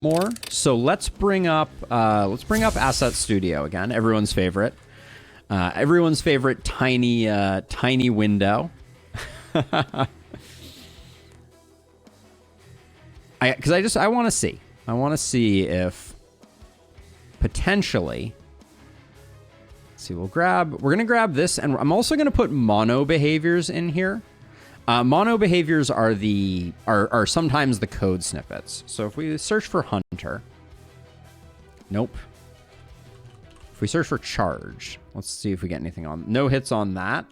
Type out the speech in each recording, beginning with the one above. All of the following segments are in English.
more. So let's bring up Asset Studio again, everyone's favorite. Everyone's favorite tiny window. I want to see. I want to see if potentially. Let's see, we're gonna grab this, and I'm also gonna put mono behaviors in here. Mono behaviors are sometimes the code snippets. So if we search for hunter, nope. If we search for charge, let's see if we get anything on. No hits on that.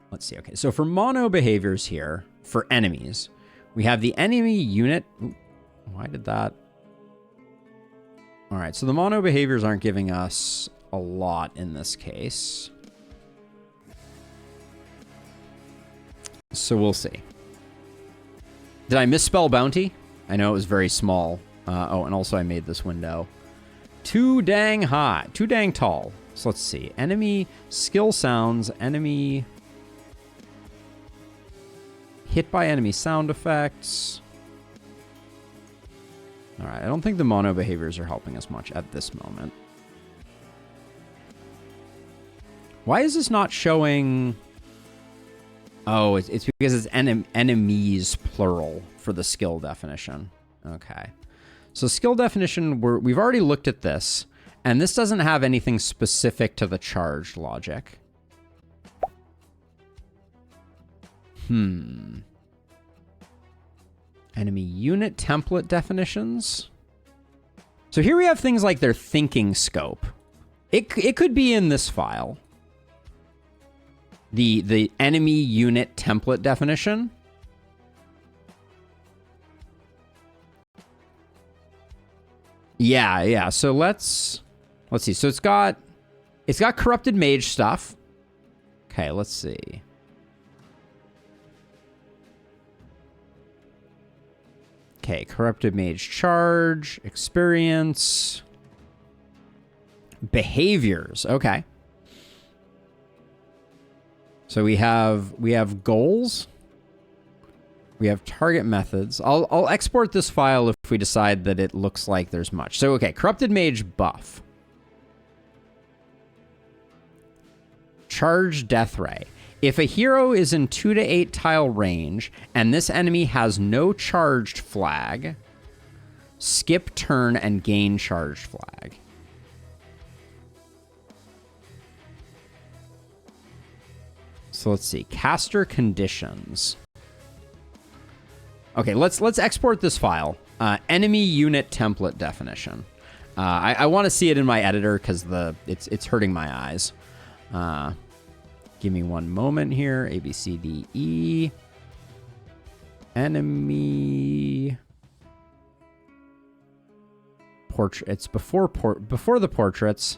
Let's see. Okay, so for mono behaviors here, for enemies, we have the enemy unit. Ooh, why did that? All right, so the mono behaviors aren't giving us a lot in this case. So we'll see. Did I misspell bounty? I know it was very small. Oh, and also I made this window too dang high, too dang tall. So let's see. Enemy skill sounds, enemy hit by enemy sound effects. All right, I don't think the mono behaviors are helping us much at this moment. Why is this not showing? Oh, it's because it's enemies plural for the skill definition. Okay. So skill definition, we've already looked at this, and this doesn't have anything specific to the charged logic. Enemy unit template definitions. So here we have things like their thinking scope. It could be in this file. The enemy unit template definition. Yeah. So let's see. So it's got corrupted mage stuff. Okay, let's see. Okay, corrupted mage charge, experience, behaviors. Okay. So we have goals. We have target methods. I'll export this file if we decide that it looks like there's much. So okay, corrupted mage buff. Charge death ray. If a hero is in 2 to 8 tile range and this enemy has no charged flag, skip turn and gain charged flag. So let's see. Caster conditions. Okay, let's export this file. Enemy unit template definition. I want to see it in my editor because it's hurting my eyes. Give me one moment here. A, B, C, D, E. Enemy. Portrait. It's before the portraits.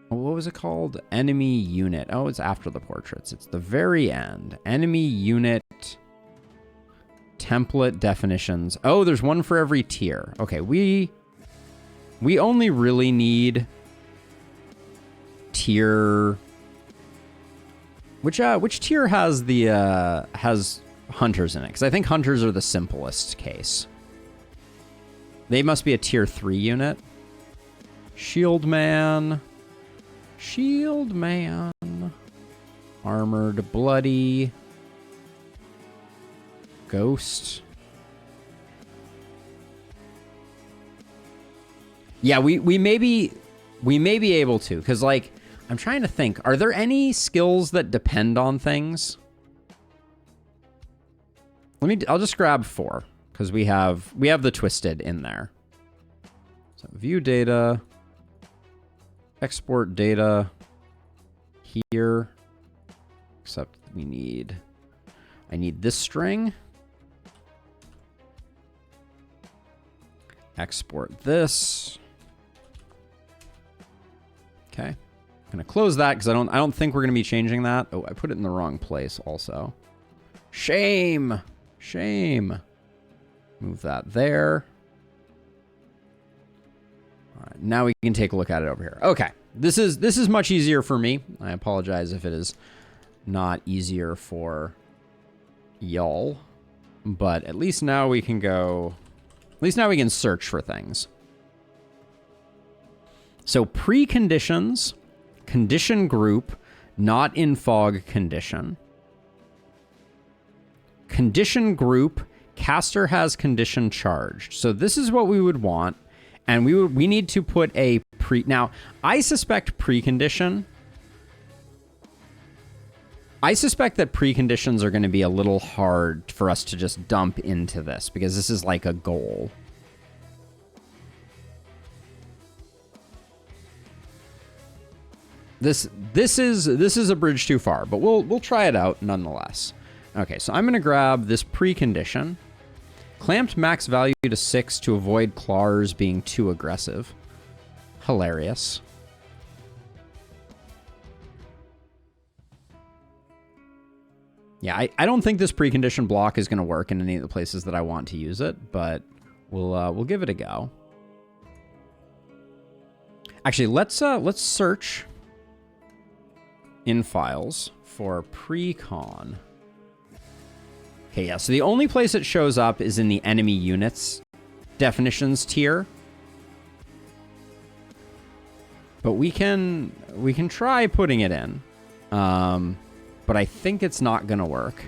What was it called? Enemy unit. Oh, it's after the portraits. It's the very end. Enemy unit template definitions. Oh, there's one for every tier. Okay, we only really need tier. Which tier has the has hunters in it? Because I think hunters are the simplest case. They must be a tier 3 unit. Shield man. Armored bloody. Ghost. Yeah, we may be able to, because like I'm trying to think, are there any skills that depend on things? I'll just grab 4 because we have the twisted in there. So view data, export data here, except I need this string. Export this. Okay. I'm going to close that because I don't think we're going to be changing that. Oh, I put it in the wrong place also. Shame. Move that there. All right, now we can take a look at it over here. Okay. This is much easier for me. I apologize if it is not easier for y'all. but at least now we can go... At least now we can search for things. So preconditions, condition group, not in fog condition. Condition group, caster has condition charged. So this is what we would want. And we need to put a pre... Now, I suspect precondition... I suspect that preconditions are going to be a little hard for us to just dump into this, because this is like a goal. This is a bridge too far, but we'll try it out nonetheless. Okay, so I'm going to grab this precondition. Clamped max value to 6 to avoid claws being too aggressive. Hilarious. Yeah, I don't think this precondition block is going to work in any of the places that I want to use it, but we'll give it a go. Actually, let's search in files for precon. Okay, yeah, so the only place it shows up is in the enemy units definitions tier. But we can try putting it in. But I think it's not going to work.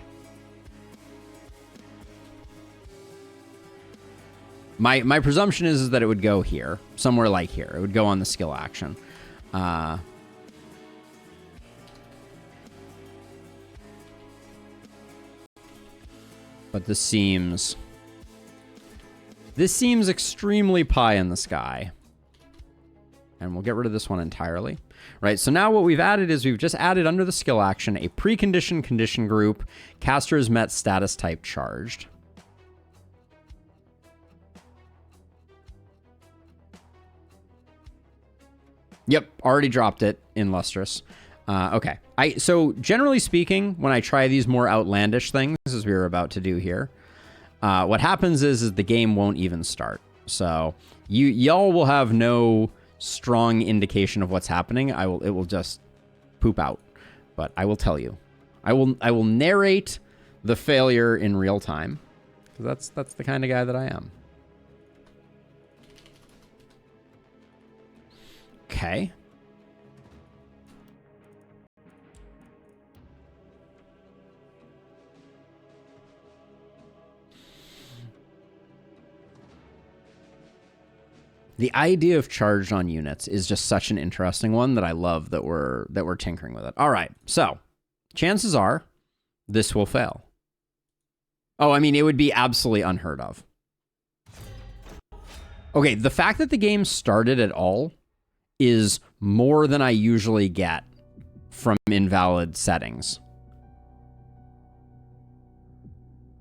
My presumption is that it would go here. Somewhere like here. It would go on the skill action. But this seems extremely pie in the sky. And we'll get rid of this one entirely. Right, so now what we've added is we've just added under the skill action a precondition condition group. Caster is met status type charged. Yep, already dropped it in Lustrous. Okay, so generally speaking, when I try these more outlandish things, as we were about to do here, what happens is the game won't even start. So y'all will have no strong indication of what's happening. It will just poop out. But I will tell you. I will narrate the failure in real time. Because that's the kind of guy that I am. Okay. The idea of charged on units is just such an interesting one that I love that we're tinkering with it. All right, so chances are this will fail. Oh, I mean, it would be absolutely unheard of. Okay, the fact that the game started at all is more than I usually get from invalid settings.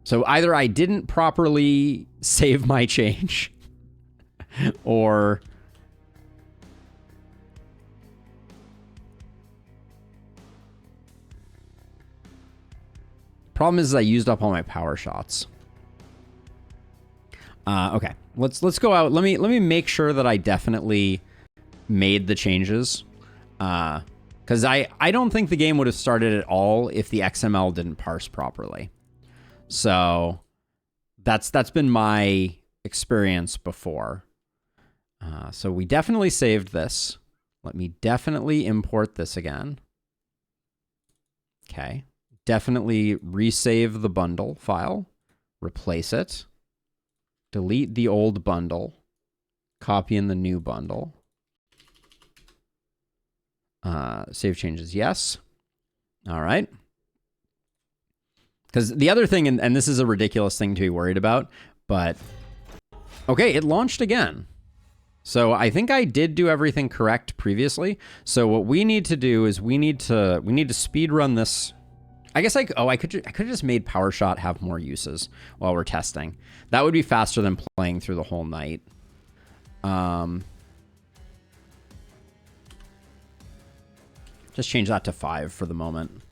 So either I didn't properly save my change, or problem is I used up all my power shots. Okay, let's go out. Let me make sure that I definitely made the changes, because I don't think the game would have started at all if the XML didn't parse properly. So that's been my experience before. So we definitely saved this. Let me definitely import this again. Okay. Definitely resave the bundle file. Replace it. Delete the old bundle. Copy in the new bundle. Save changes, yes. All right. Because the other thing, and this is a ridiculous thing to be worried about, but okay, it launched again. So I think I did do everything correct previously. So what we need to do is we need to speed run this. I guess I could have just made PowerShot have more uses while we're testing. That would be faster than playing through the whole night. Just change that to 5 for the moment.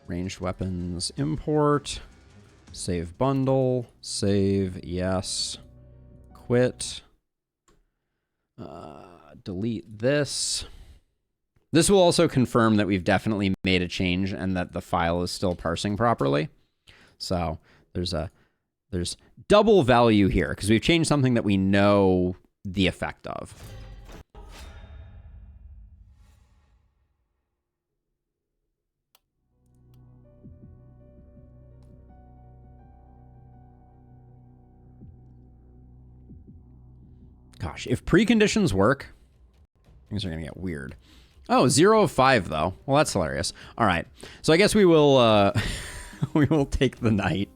Ranged weapons, import, save bundle, save, yes, quit, delete this. This will also confirm that we've definitely made a change and that the file is still parsing properly. So there's double value here because we've changed something that we know the effect of. Gosh, if preconditions work, things are going to get weird. Oh, 0 of 5, though. Well, that's hilarious. All right. So I guess we will we will take the knight.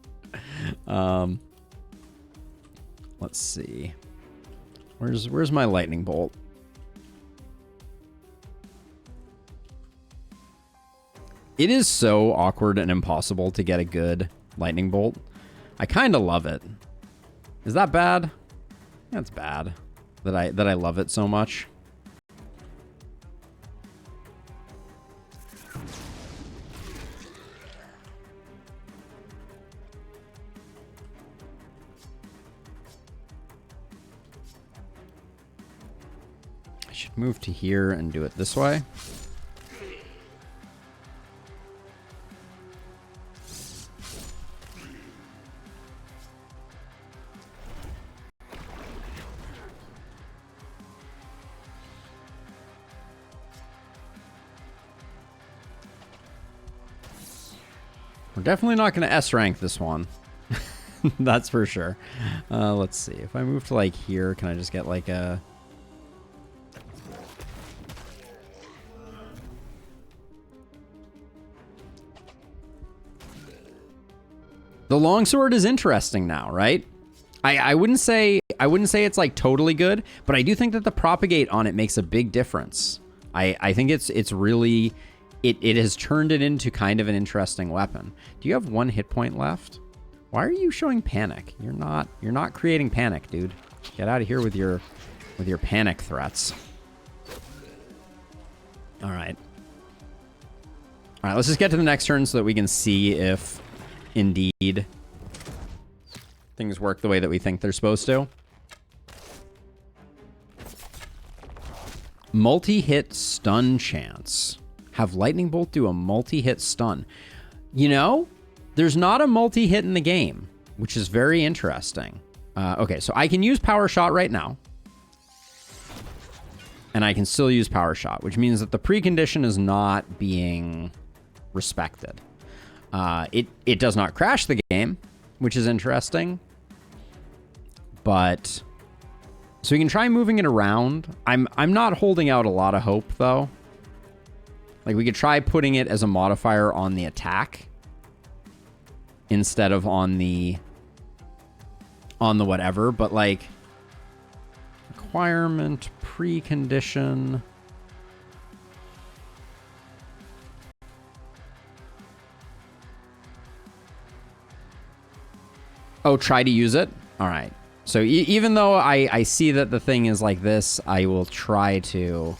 Let's see. Where's my lightning bolt? It is so awkward and impossible to get a good lightning bolt. I kind of love it. Is that bad? Yeah, it's bad that I love it so much. I should move to here and do it this way. We're definitely not going to S rank this one. That's for sure. Let's see. If I move to like here, can I just get like a... The longsword is interesting now, right? I wouldn't say it's like totally good, but I do think that the propagate on it makes a big difference. I think it's really... It has turned it into kind of an interesting weapon. Do you have 1 hit point left? Why are you showing panic? You're not creating panic, dude. Get out of here with your panic threats. All right. All right, let's just get to the next turn so that we can see if indeed things work the way that we think they're supposed to. Multi-hit stun chance. Have Lightning Bolt do a multi-hit stun. You know, there's not a multi-hit in the game, which is very interesting. Okay, so I can use Power Shot right now. And I can still use Power Shot, which means that the precondition is not being respected. It does not crash the game, which is interesting. But so we can try moving it around. I'm not holding out a lot of hope though. Like we could try putting it as a modifier on the attack instead of on the whatever, but like requirement precondition. Oh, try to use it? All right. So even though I see that the thing is like this, I will try to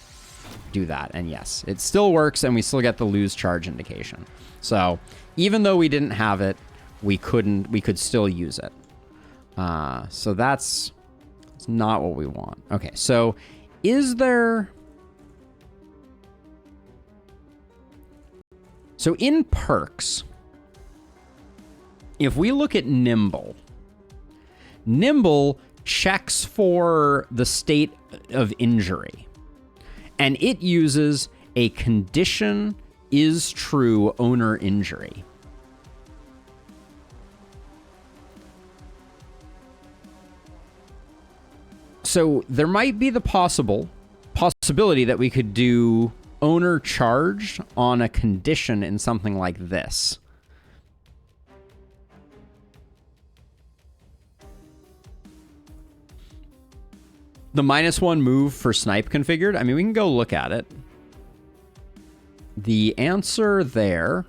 do that. And yes, it still works and we still get the lose charge indication. So even though we didn't have it, we could still use it. So that's not what we want. Okay, so is there... So in perks, if we look at Nimble checks for the state of injury. And it uses a condition is true owner injury. So there might be the possibility that we could do owner charged on a condition in something like this. The -1 move for snipe configured. I mean, we can go look at it. The answer there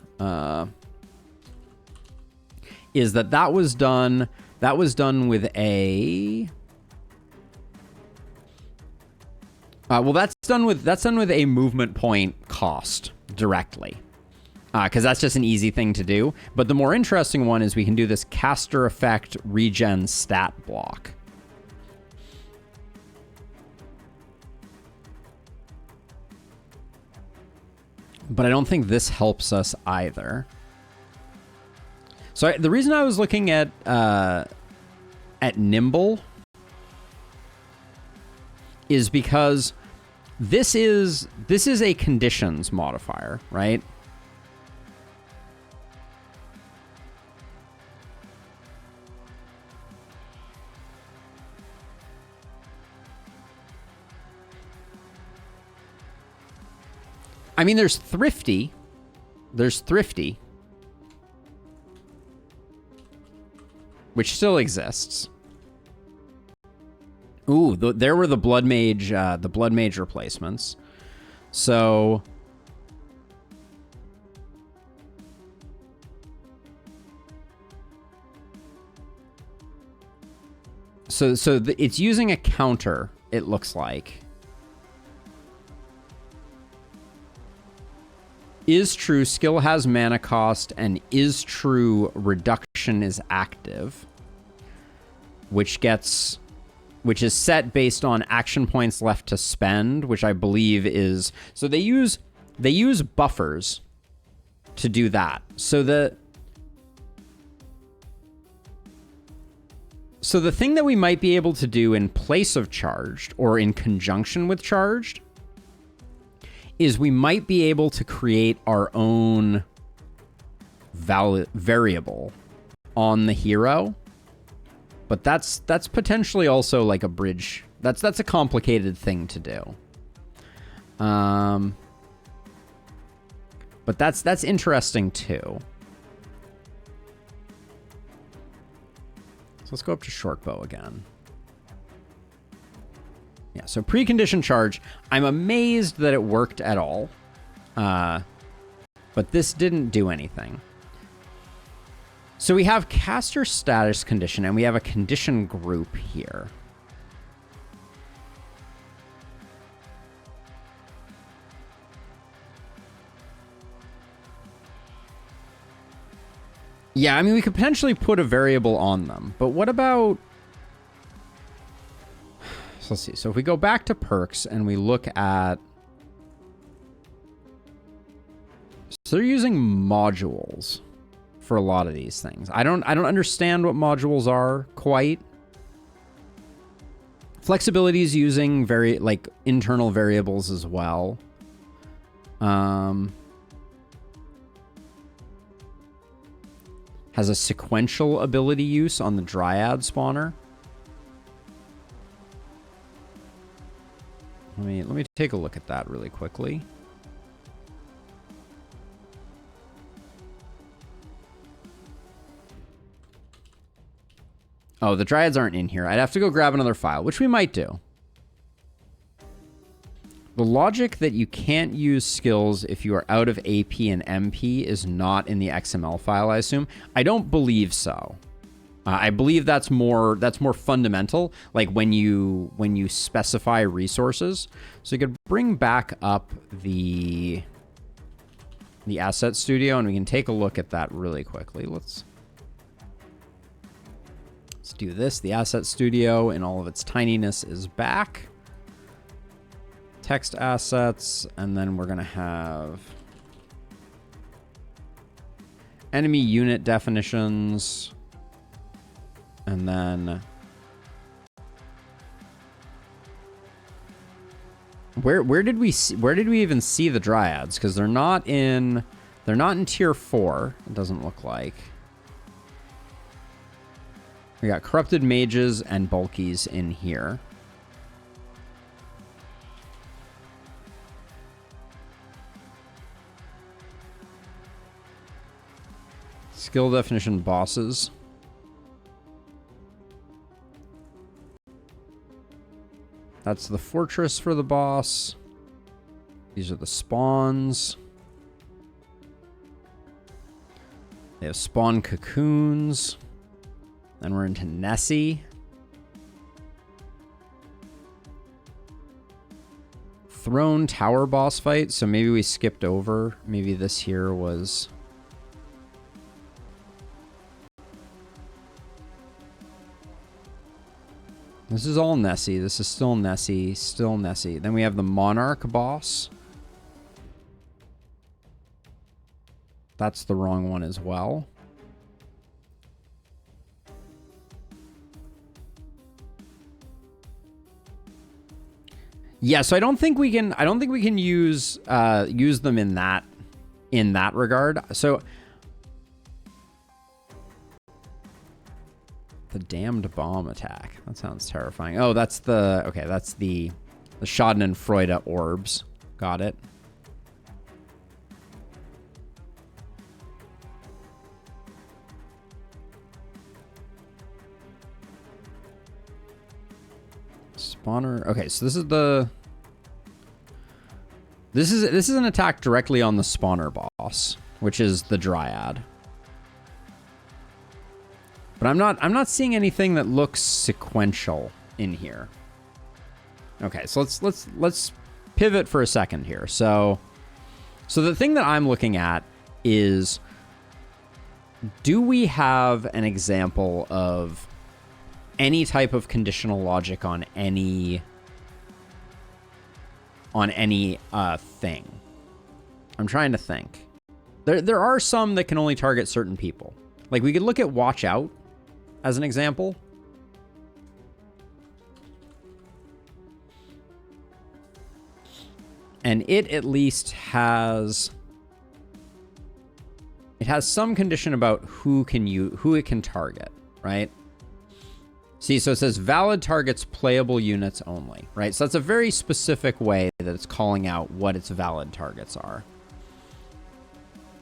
is that was done. That was done with a. Well, that's done with a movement point cost directly, because that's just an easy thing to do. But the more interesting one is we can do this caster effect regen stat block. But I don't think this helps us either. So the reason I was looking at Nimble is because this is a conditions modifier, right? I mean, there's thrifty. There's thrifty, which still exists. Ooh, there were the Blood Mage replacements. So it's using a counter, it looks like. Is true, skill has mana cost, and is true, reduction is active, which is set based on action points left to spend, which I believe is, so they use buffers to do that. So the thing that we might be able to do in place of charged or in conjunction with charged is we might be able to create our own variable on the hero. But that's potentially also like a bridge. That's a complicated thing to do. But that's interesting too. So let's go up to short bow again. Yeah, so precondition charge. I'm amazed that it worked at all. But this didn't do anything. So we have caster status condition, and we have a condition group here. Yeah, I mean, we could potentially put a variable on them, but what about... So let's see. So if we go back to perks and we look at... So they're using modules for a lot of these things. I don't understand what modules are quite. Flexibility is using internal variables as well. Has a sequential ability use on the Dryad spawner. Let me take a look at that really quickly. Oh, the Dryads aren't in here. I'd have to go grab another file, which we might do. The logic that you can't use skills if you are out of AP and MP is not in the XML file, I assume. I don't believe so. I believe that's more fundamental, like when you specify resources. So you could bring back up the asset studio, and we can take a look at that really quickly. Let's do this. The asset studio in all of its tininess is back. Text assets, and then we're going to have enemy unit definitions, and then where did we even see the Dryads? Because they're not in tier 4. It doesn't look like. We got corrupted mages and bulkies in here. Skill definition bosses. That's the fortress for the boss. These are the spawns. They have spawn cocoons. Then we're into Nessie. Throne tower boss fight. So maybe we skipped over. Maybe this here was... This is all Nessie. This is still Nessie. Still Nessie. Then we have the Monarch boss. That's the wrong one as well. Yeah, so I don't think we can use them in that regard. So the damned bomb attack. That sounds terrifying. Oh, that's the Schadenfreude orbs. Got it. Spawner. Okay, so this is an attack directly on the spawner boss, which is the Dryad. But I'm not seeing anything that looks sequential in here. Okay, so let's pivot for a second here. So the thing that I'm looking at is, do we have an example of any type of conditional logic on any thing? I'm trying to think. There are some that can only target certain people. Like, we could look at Watch Out as an example. And it at least has some condition about who it can target, right? See, so it says valid targets playable units only, right? So that's a very specific way that it's calling out what its valid targets are.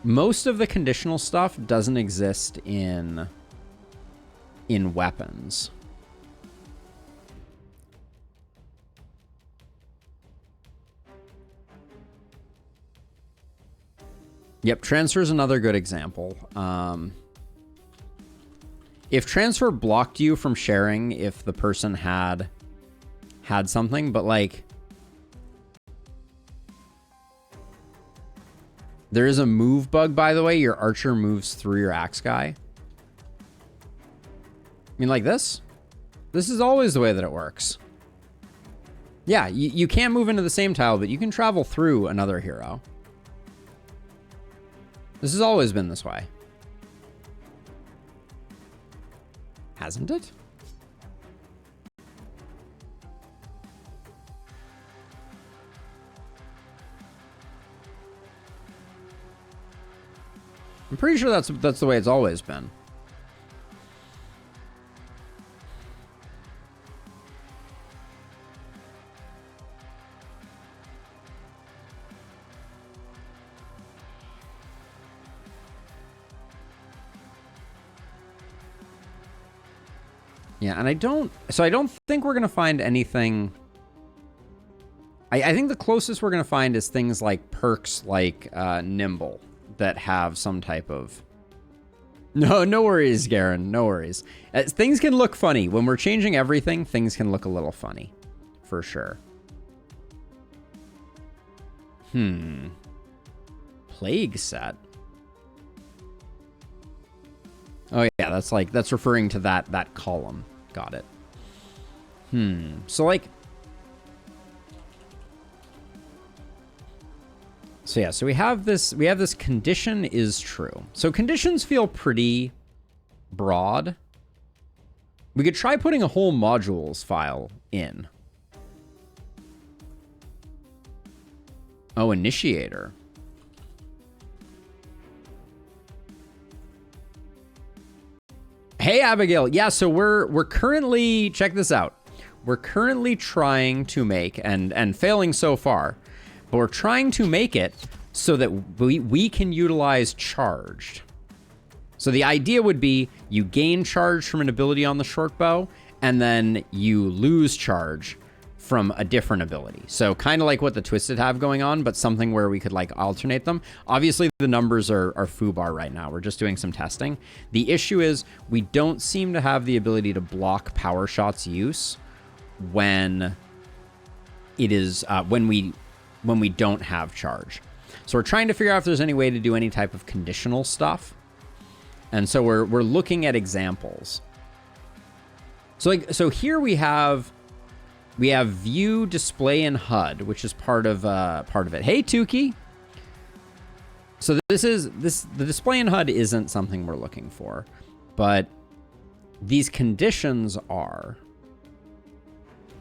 Most of the conditional stuff doesn't exist in weapons. Yep, transfer is another good example. If transfer blocked you from sharing if the person had something, but like, there is a move bug, by the way. Your archer moves through your axe guy. I mean, like this? This is always the way that it works. Yeah, you can't move into the same tile, but you can travel through another hero. This has always been this way. Hasn't it? I'm pretty sure that's the way it's always been. Yeah, and I don't think we're going to find anything. I think the closest we're going to find is things like perks like Nimble that have some type of... No worries, Garen. No worries. Things can look funny. When we're changing everything, things can look a little funny. For sure. Plague set. Oh yeah, that's referring to that column. Got it. So like, so yeah, so we have this condition is true. So conditions feel pretty broad. We could try putting a whole modules file in. Oh, initiator. Hey, Abigail. Yeah, so we're currently, check this out. We're currently trying to make, and failing so far, but we're trying to make it so that we can utilize charged. So the idea would be you gain charge from an ability on the short bow, and then you lose charge from a different ability. So kind of like what the Twisted have going on, but something where we could like alternate them. Obviously the numbers are foobar right now. We're just doing some testing. The issue is we don't seem to have the ability to block power shots use when it is when we don't have charge. So we're trying to figure out if there's any way to do any type of conditional stuff. And so we're looking at examples. So here we have view, display, and HUD, which is part of it. Hey, Tukey. So the display in HUD isn't something we're looking for, but these conditions are.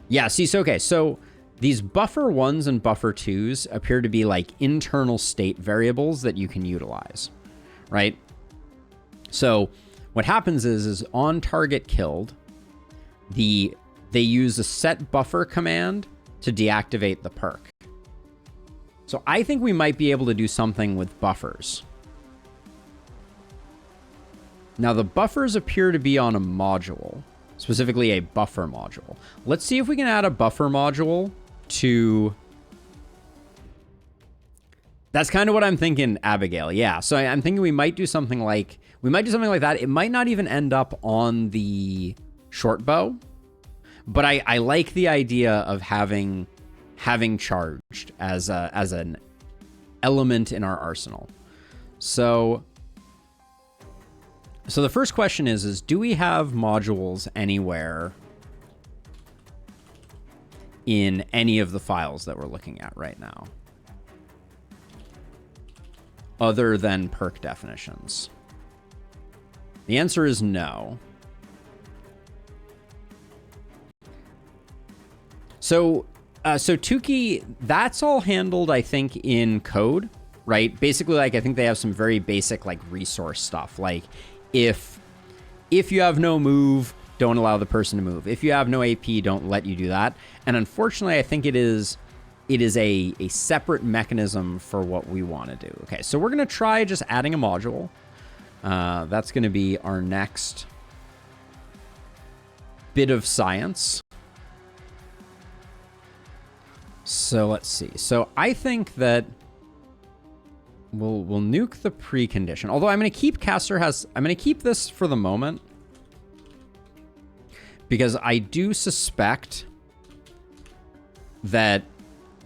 Yeah, see, so okay, so these buffer ones and buffer twos appear to be like internal state variables that you can utilize, right? So what happens is on target killed, they use a set buffer command to deactivate the perk. So I think we might be able to do something with buffers. Now the buffers appear to be on a module, specifically a buffer module. Let's see if we can add a buffer module to... That's kind of what I'm thinking, Abigail. Yeah, so I'm thinking we might do something like that. It might not even end up on the short bow, but I like the idea of having charged as an element in our arsenal. So the first question is do we have modules anywhere in any of the files that we're looking at right now, other than perk definitions? The answer is no. So Tukey, that's all handled, I think, in code, right? Basically, like, I think they have some very basic, like, resource stuff. Like, if you have no move, don't allow the person to move. If you have no AP, don't let you do that. And unfortunately, I think it is a separate mechanism for what we want to do. Okay, so we're going to try just adding a module. That's going to be our next bit of science. So let's see. So I think that we'll nuke the precondition. Although I'm going to keep I'm going to keep this for the moment, because I do suspect that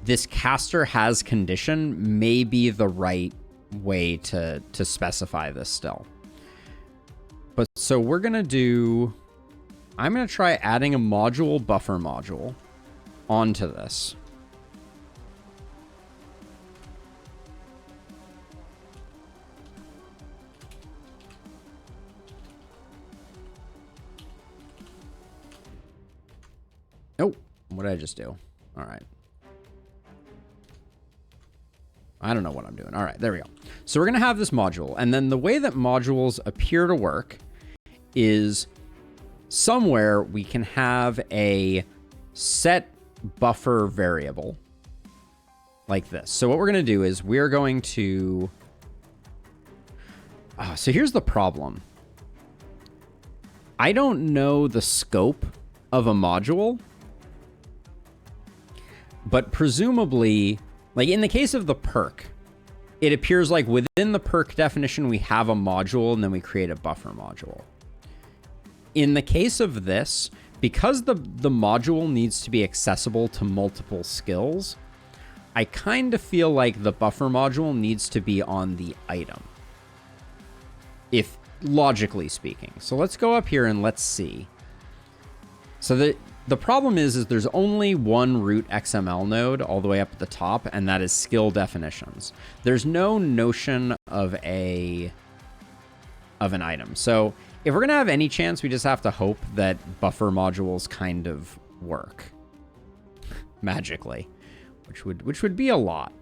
this caster has condition may be the right way to specify this still. But so we're going to do, I'm going to try adding a module buffer module onto this. Oh, what did I just do? All right. I don't know what I'm doing. All right, there we go. So we're going to have this module. And then the way that modules appear to work is somewhere we can have a set buffer variable like this. So what we're going to do is we're going to... so here's the problem. I don't know the scope of a module, but presumably, like in the case of the perk, it appears like within the perk definition, we have a module and then we create a buffer module. In the case of this, because the module needs to be accessible to multiple skills, I kind of feel like the buffer module needs to be on the item, if logically speaking. So let's go up here and let's see. So the problem is there's only one root XML node all the way up at the top, and that is skill definitions. There's no notion of an item. So if we're going to have any chance, we just have to hope that buffer modules kind of work magically, which would be a lot.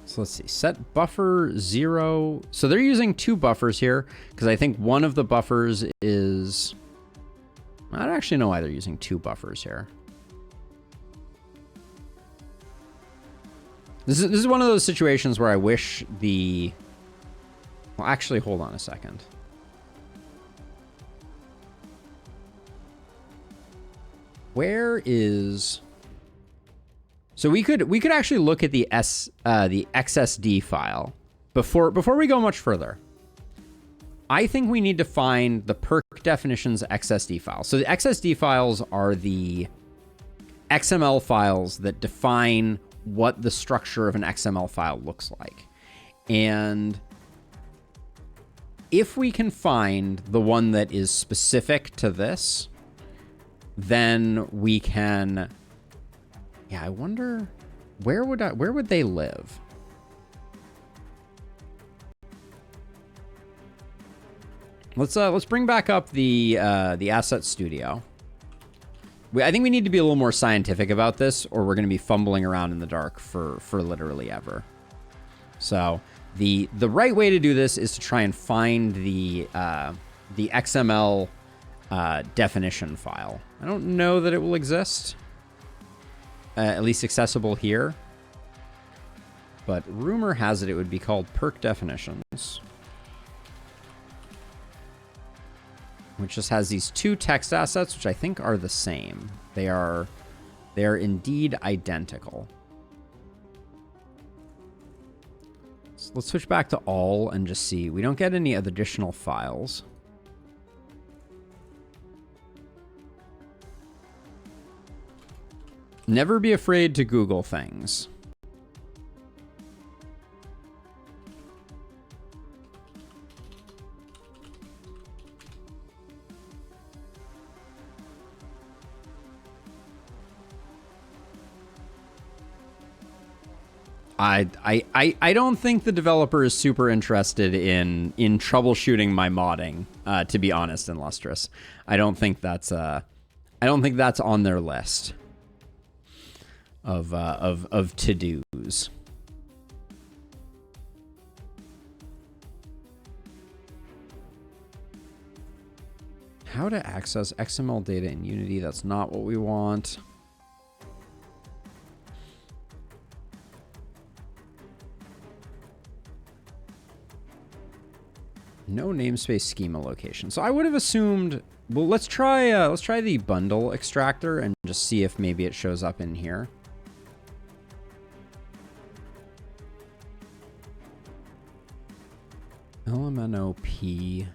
So let's see, set buffer 0. So they're using 2 buffers here, because I think one of the buffers is... I don't actually know why they're using 2 buffers here. This is one of those situations where I wish the... Well, actually, hold on a second. Where is... So we could actually look at the XSD file before we go much further. I think we need to find the perk definitions XSD file. So the XSD files are the XML files that define what the structure of an XML file looks like. And if we can find the one that is specific to this, then we can... Yeah, I wonder where would they live? Let's bring back up the asset studio. I think we need to be a little more scientific about this, or we're going to be fumbling around in the dark for literally ever. So the right way to do this is to try and find the XML definition file. I don't know that it will exist, at least accessible here. But rumor has it would be called perk definitions, which just has these two text assets, which I think are the same. They are indeed identical. So let's switch back to all and just see. We don't get any additional files. Never be afraid to Google things. I don't think the developer is super interested in troubleshooting my modding, to be honest and lustrous. I don't think that's on their list of to-dos. How to access XML data in Unity? That's not what we want. No namespace schema location. So I would have assumed, well, let's try the bundle extractor and just see if maybe it shows up in here. LMNOP.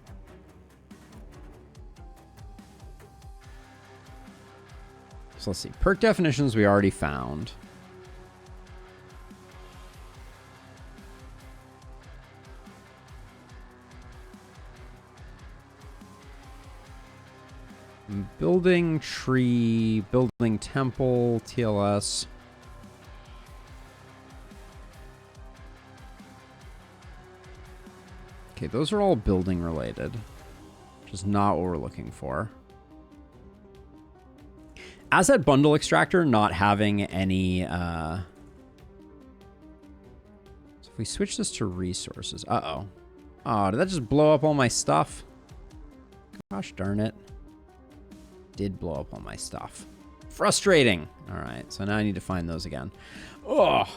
So let's see. Perk definitions we already found. Building tree, building temple, TLS. Okay, those are all building related, which is not what we're looking for. Asset bundle extractor not having any... So if we switch this to resources... Uh-oh. Oh, did that just blow up all my stuff? Gosh darn it. Did blow up all my stuff. Frustrating. All right, so now I need to find those again. Oh.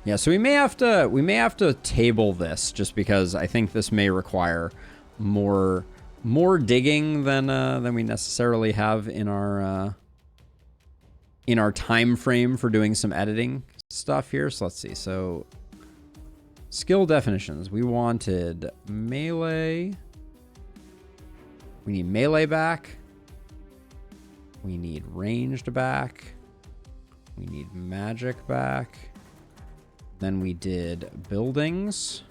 Yeah, so we may have to table this just because I think this may require more digging than we necessarily have in our time frame for doing some editing stuff here. So let's see. So skill definitions. We wanted melee. We need melee back. We need ranged back. We need magic back. Then we did buildings.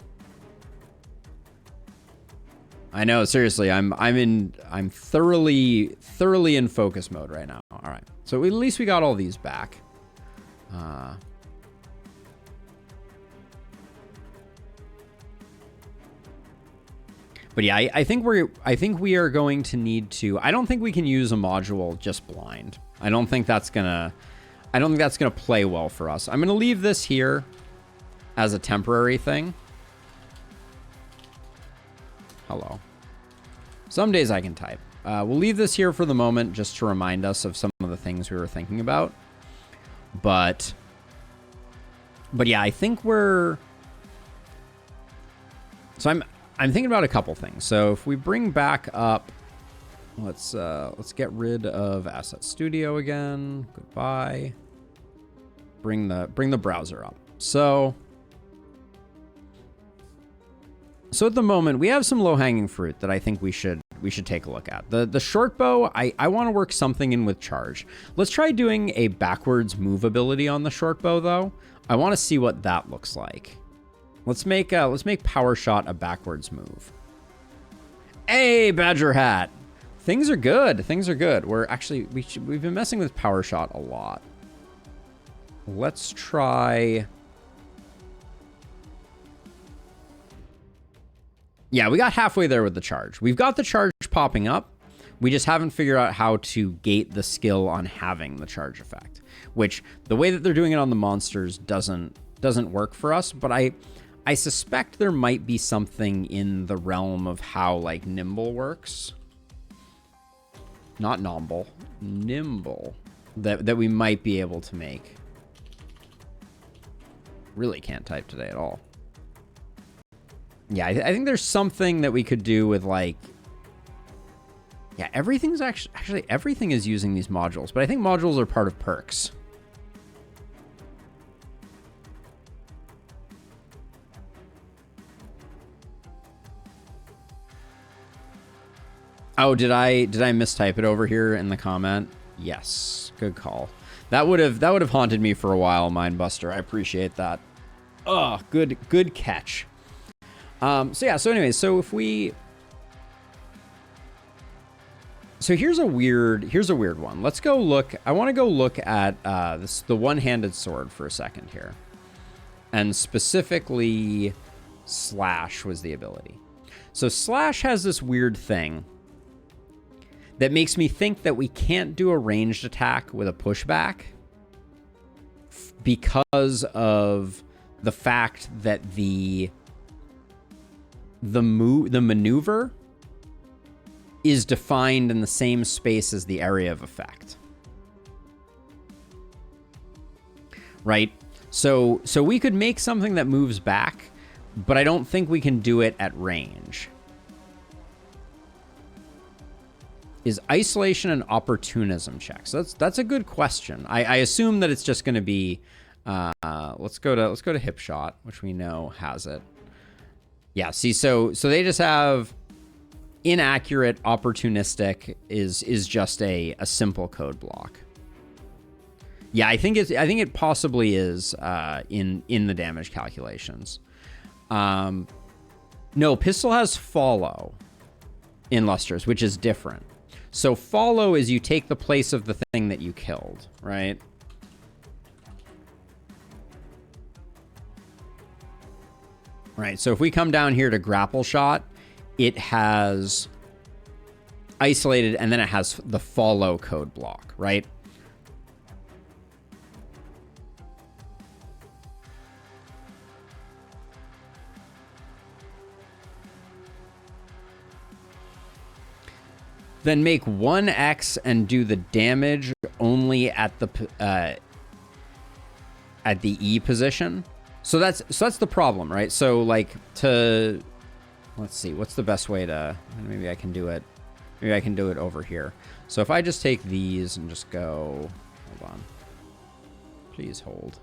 I know, seriously, I'm thoroughly in focus mode right now. All right, so at least we got all these back. But yeah, I think we are going to need to. I don't think we can use a module just blind. I don't think that's gonna play well for us. I'm gonna leave this here as a temporary thing. Hello. Some days I can type. We'll leave this here for the moment just to remind us of some of the things we were thinking about. But yeah, I think we're... So I'm thinking about a couple things. So if we bring back up, let's get rid of Asset Studio again. Goodbye. Bring the browser up. So at the moment, we have some low-hanging fruit that I think we should take a look at. The short bow, I want to work something in with charge. Let's try doing a backwards move ability on the short bow, though. I want to see what that looks like. Let's make Power Shot a backwards move. Hey, Badger Hat. Things are good. Things are good. We're actually we've been messing with Power Shot a lot. Let's try. Yeah, we got halfway there with the charge. We've got the charge popping up. We just haven't figured out how to gate the skill on having the charge effect, which the way that they're doing it on the monsters doesn't work for us. But I suspect there might be something in the realm of how like Nimble works. Not Nomble, Nimble, that we might be able to make. Really can't type today at all. Yeah, I think there's something that we could do with like, yeah, everything's actually everything is using these modules, but I think modules are part of perks. Oh, did I mistype it over here in the comment? Yes, good call. That would have haunted me for a while, Mindbuster. I appreciate that. Oh, good catch. So yeah, so anyways, so if we, so here's a weird one. Let's go look. I want to go look at the one-handed sword for a second here, and specifically, Slash was the ability. So Slash has this weird thing that makes me think that we can't do a ranged attack with a pushback because of the fact that the maneuver is defined in the same space as the area of effect. Right? So we could make something that moves back, but I don't think we can do it at range. Is isolation and opportunism checks? That's a good question. I assume that it's just going to be let's go to hip shot, which we know has it. Yeah, see, so they just have inaccurate. Opportunistic is just a simple code block. Yeah, I think it possibly is in the damage calculations. No, pistol has follow in Lusters, which is different. So follow is you take the place of the thing that you killed, right? Right, so if we come down here to grapple shot, it has isolated and then it has the follow code block, right? Then make 1x and do the damage only at the E position. So that's the problem, right? So like let's see, what's the best way to, maybe I can do it over here. So if I just take these and just go, hold on, please hold,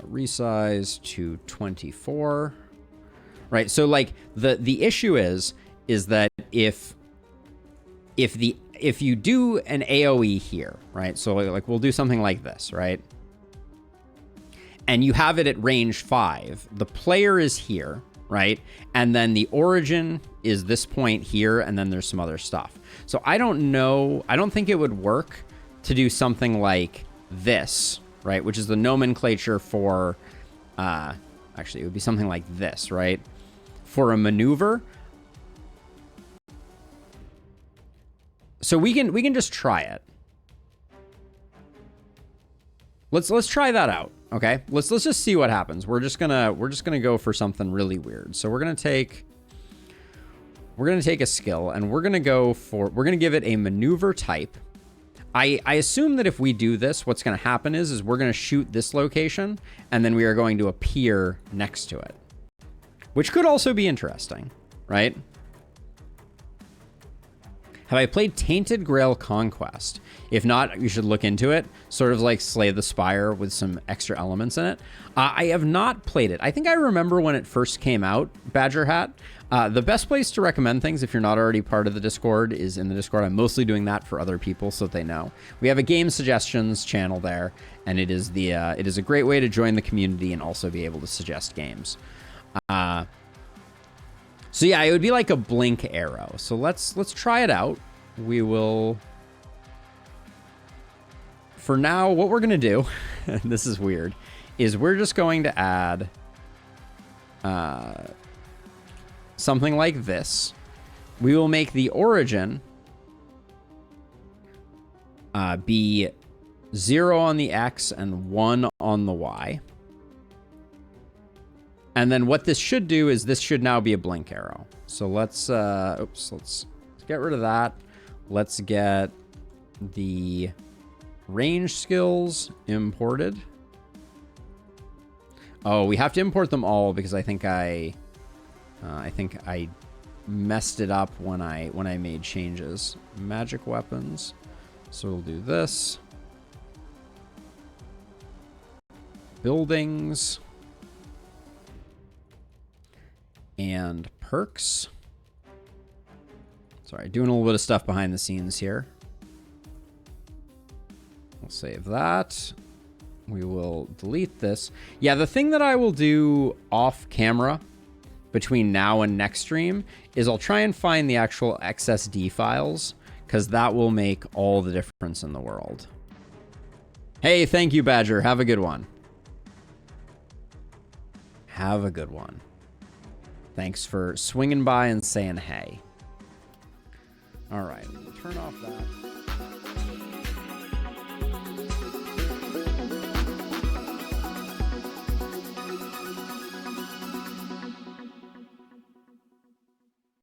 resize to 24, right? So like the issue is that if you do an AoE here, right? So like we'll do something like this, right? And you have it at range 5. The player is here, right? And then the origin is this point here, and then there's some other stuff. So I don't know. I don't think it would work to do something like this, right? Which is the nomenclature for, actually, it would be something like this, right? For a maneuver. So we can just try it. Let's try that out. Okay, let's just see what happens. We're just gonna go for something really weird. So we're gonna take a skill and we're gonna give it a maneuver type. I assume that if we do this, what's gonna happen is we're gonna shoot this location and then we are going to appear next to it, which could also be interesting, right? Have I played Tainted Grail Conquest? If not, you should look into it. Sort of like Slay the Spire with some extra elements in it. I have not played it. I think I remember when it first came out, Badger Hat. The best place to recommend things if you're not already part of the Discord is in the Discord. I'm mostly doing that for other people so that they know. We have a game suggestions channel there, and it is a great way to join the community and also be able to suggest games. So yeah, it would be like a blink arrow. So let's try it out. We will. For now, what we're gonna do, and this is weird, is we're just going to add something like this. We will make the origin be 0 on the X and 1 on the Y. And then what this should do is this should now be a blink arrow. So let's get rid of that. Let's get the range skills imported. Oh, we have to import them all because I think I messed it up when I made changes. Magic weapons. So we'll do this. Buildings. And perks. Sorry, doing a little bit of stuff behind the scenes here. We'll save that. We will delete this. Yeah, the thing that I will do off camera between now and next stream is I'll try and find the actual XSD files, because that will make all the difference in the world. Hey, thank you, Badger. Have a good one. Have a good one. Thanks for swinging by and saying hey. All right, turn off that.